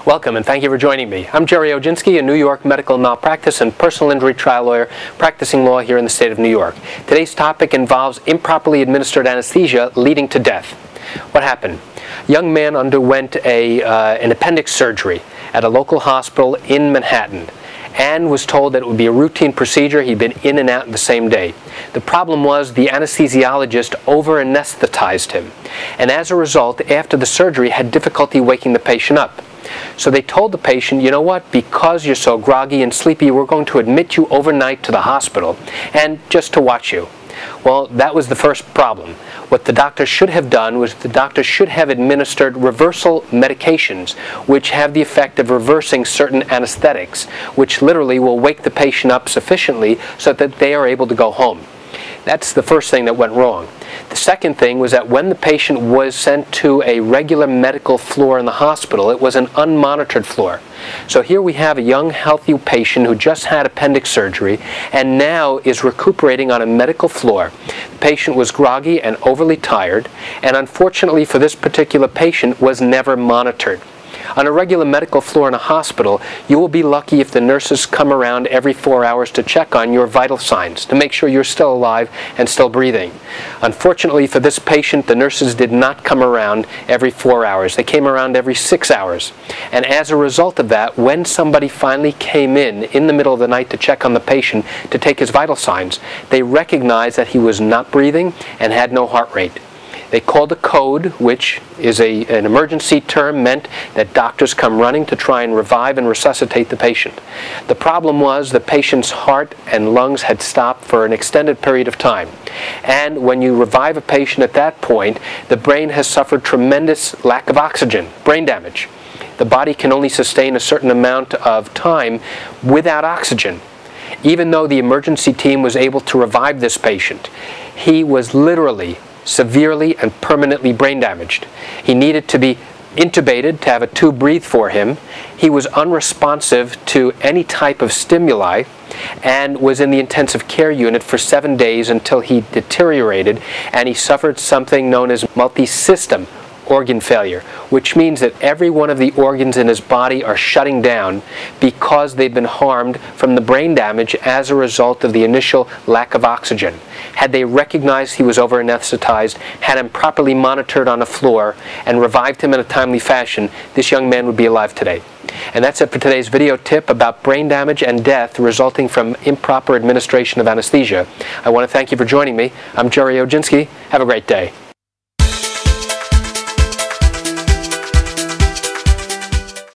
Welcome and thank you for joining me. I'm Jerry Oginski, a New York medical malpractice and personal injury trial lawyer practicing law here in the state of New York. Today's topic involves improperly administered anesthesia leading to death. What happened? A young man underwent an appendix surgery at a local hospital in Manhattan and was told that it would be a routine procedure. He'd been in and out the same day. The problem was the anesthesiologist over-anesthetized him, and as a result, after the surgery, had difficulty waking the patient up. So they told the patient, you know what, because you're so groggy and sleepy, we're going to admit you overnight to the hospital and just to watch you. Well, that was the first problem. What the doctor should have done was the doctor should have administered reversal medications, which have the effect of reversing certain anesthetics, which literally will wake the patient up sufficiently so that they are able to go home. That's the first thing that went wrong. The second thing was that when the patient was sent to a regular medical floor in the hospital, it was an unmonitored floor. So here we have a young, healthy patient who just had appendix surgery and now is recuperating on a medical floor. The patient was groggy and overly tired, and unfortunately for this particular patient, was never monitored. On a regular medical floor in a hospital, you will be lucky if the nurses come around every 4 hours to check on your vital signs, to make sure you're still alive and still breathing. Unfortunately for this patient, the nurses did not come around every 4 hours. They came around every 6 hours. And as a result of that, when somebody finally came in the middle of the night to check on the patient to take his vital signs, they recognized that he was not breathing and had no heart rate. They called a code, which is an emergency term meant that doctors come running to try and revive and resuscitate the patient. The problem was the patient's heart and lungs had stopped for an extended period of time. And when you revive a patient at that point, the brain has suffered tremendous lack of oxygen, brain damage. The body can only sustain a certain amount of time without oxygen. Even though the emergency team was able to revive this patient, he was literally severely and permanently brain damaged. He needed to be intubated to have a tube breathe for him. He was unresponsive to any type of stimuli and was in the intensive care unit for 7 days until he deteriorated and he suffered something known as multi-system organ failure, which means that every one of the organs in his body are shutting down because they've been harmed from the brain damage as a result of the initial lack of oxygen. Had they recognized he was over-anesthetized, had him properly monitored on the floor, and revived him in a timely fashion, this young man would be alive today. And that's it for today's video tip about brain damage and death resulting from improper administration of anesthesia. I want to thank you for joining me. I'm Jerry Oginski. Have a great day.